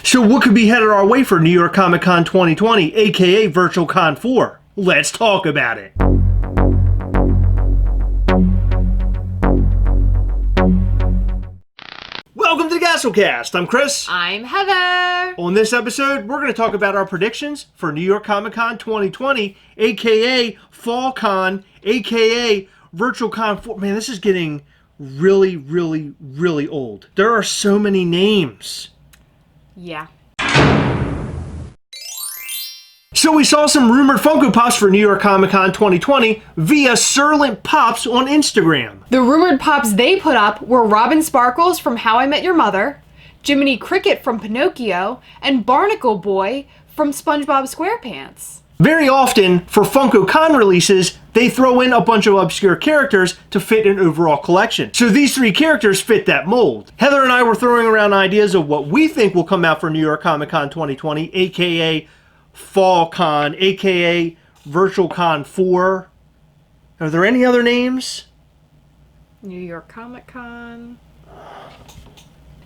So what could be headed our way for New York Comic Con 2020, aka Virtual Con 4? Let's talk about it. Welcome to the Gastlecast. I'm Chris. I'm Heather. On this episode, we're going to talk about our predictions for New York Comic Con 2020, aka Fall Con, aka Virtual Con 4. Man, this is getting really old. There are so many names. Yeah. So we saw some rumored Funko Pops for New York Comic Con 2020 via Surlent Pops on Instagram. The rumored Pops they put up were Robin Sparkles from How I Met Your Mother, Jiminy Cricket from Pinocchio, and Barnacle Boy from SpongeBob SquarePants. Very often, for Funko Con releases, they throw in a bunch of obscure characters to fit an overall collection. So these three characters fit that mold. Heather and I were throwing around ideas of what we think will come out for New York Comic Con 2020, aka Fall Con, aka Virtual Con 4. Are there any other names? New York Comic Con.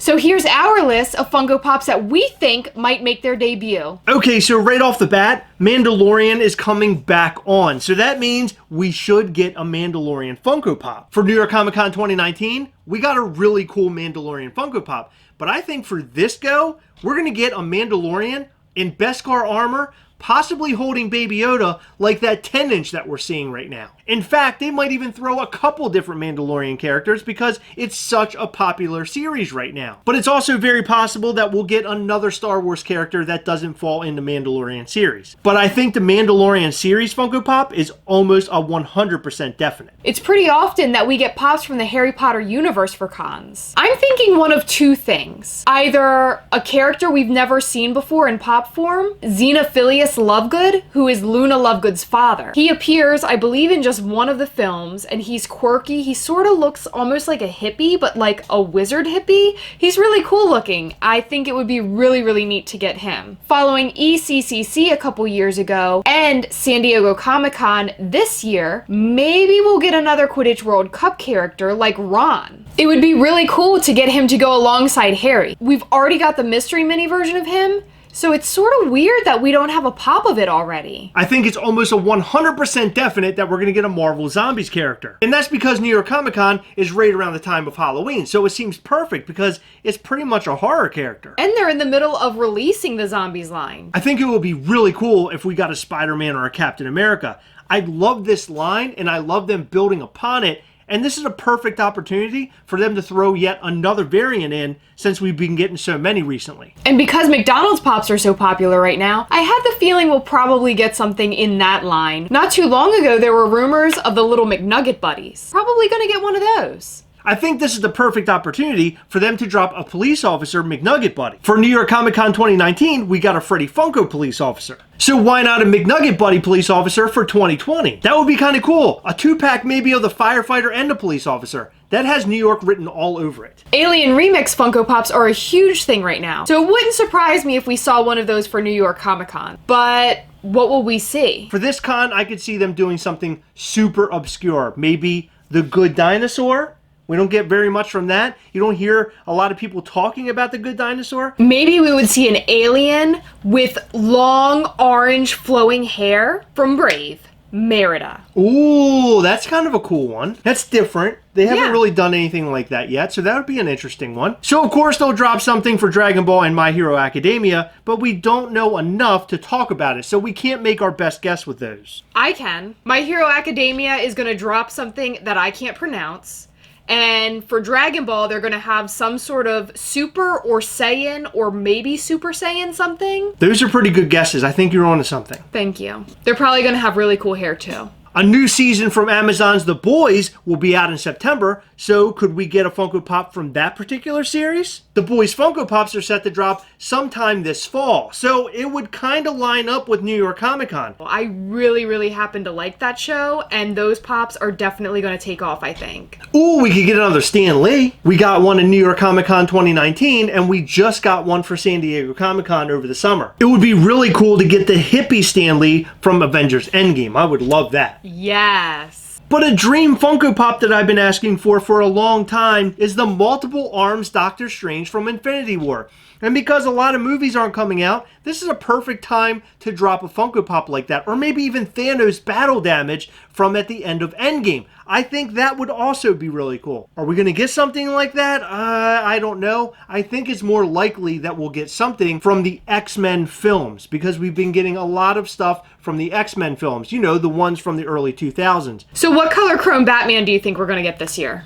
So here's our list of Funko Pops that we think might make their debut. Okay, so right off the bat, Mandalorian is coming back on. So that means we should get a Mandalorian Funko Pop. For New York Comic Con 2019, we got a really cool Mandalorian Funko Pop. But I think for this go, we're going to get a Mandalorian in Beskar armor, possibly holding Baby Yoda like that 10-inch that we're seeing right now. In fact, they might even throw a couple different Mandalorian characters because it's such a popular series right now. But it's also very possible that we'll get another Star Wars character that doesn't fall in the Mandalorian series. But I think the Mandalorian series Funko Pop is almost a 100% definite. It's pretty often that we get Pops from the Harry Potter universe for cons. I'm thinking one of two things. Either a character we've never seen before in Pop form, Xenophilius Lovegood, who is Luna Lovegood's father. He appears, I believe, in just one of the films, and he's quirky. He sort of looks almost like a hippie, but like a wizard hippie. He's really cool looking. I think it would be really neat to get him. Following ECCC a couple years ago and San Diego Comic-Con this year, maybe we'll get another Quidditch World Cup character like Ron. It would be really cool to get him to go alongside Harry. We've already got the mystery mini version of him, so it's sort of weird that we don't have a pop of it already. I think it's almost a 100% definite that we're going to get a Marvel Zombies character. And that's because New York Comic Con is right around the time of Halloween, so it seems perfect because it's pretty much a horror character. And they're in the middle of releasing the Zombies line. I think it would be really cool if we got a Spider-Man or a Captain America. I love this line, and I love them building upon it. And this is a perfect opportunity for them to throw yet another variant in since we've been getting so many recently. And because McDonald's Pops are so popular right now, I had the feeling we'll probably get something in that line. Not too long ago, there were rumors of the little McNugget buddies. Probably gonna get one of those. I think this is the perfect opportunity for them to drop a police officer McNugget buddy. For New York Comic Con 2019, we got a Freddy Funko police officer. So why not a McNugget buddy police officer for 2020? That would be kind of cool. A 2-pack maybe of the firefighter and the police officer. That has New York written all over it. Alien Remix Funko Pops are a huge thing right now, so it wouldn't surprise me if we saw one of those for New York Comic Con. But what will we see? For this con, I could see them doing something super obscure. Maybe the Good Dinosaur? We don't get very much from that. You don't hear a lot of people talking about the Good Dinosaur. Maybe we would see an alien with long orange flowing hair from Brave, Merida. Ooh, that's kind of a cool one. That's different. They haven't Yeah. really done anything like that yet, so that would be an interesting one. So of course they'll drop something for Dragon Ball and My Hero Academia, but we don't know enough to talk about it, so we can't make our best guess with those. I can. My Hero Academia is going to drop something that I can't pronounce. And for Dragon Ball, they're going to have some sort of Super or Saiyan or maybe Super Saiyan something. Those are pretty good guesses. I think you're onto something. Thank you. They're probably going to have really cool hair too. A new season from Amazon's The Boys will be out in September, so could we get a Funko Pop from that particular series? The Boys Funko Pops are set to drop sometime this fall, so it would kind of line up with New York Comic Con. I really happen to like that show, and those Pops are definitely going to take off, I think. Ooh, we could get another Stan Lee. We got one in New York Comic Con 2019, and we just got one for San Diego Comic Con over the summer. It would be really cool to get the hippie Stan Lee from Avengers Endgame. I would love that. Yes. But a dream Funko Pop that I've been asking for a long time is the multiple arms Doctor Strange from Infinity War. And because a lot of movies aren't coming out, this is a perfect time to drop a Funko Pop like that, or maybe even Thanos battle damage from at the end of Endgame. I think that would also be really cool. Are we going to get something like that? I don't know. I think it's more likely that we'll get something from the X-Men films, because we've been getting a lot of stuff from the X-Men films. You know, the ones from the early 2000s. So what color chrome Batman do you think we're going to get this year?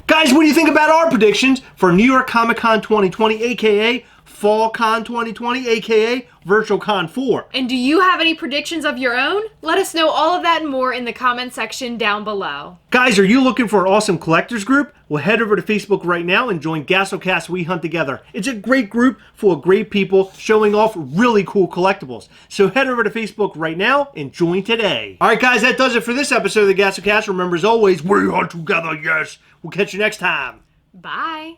Guys, what do you think about our predictions for New York Comic Con 2020, aka Fall Con 2020, aka Virtual Con 4? And do you have any predictions of your own? Let us know all of that and more in the comment section down below. Guys, are you looking for an awesome collectors group? Well, head over to Facebook right now and join Gastlecast We Hunt Together. It's a great group full of great people showing off really cool collectibles. So head over to Facebook right now and join today. All right, guys, that does it for this episode of the Gastlecast. Remember, as always, we hunt together, yes. We'll catch you next time. Bye.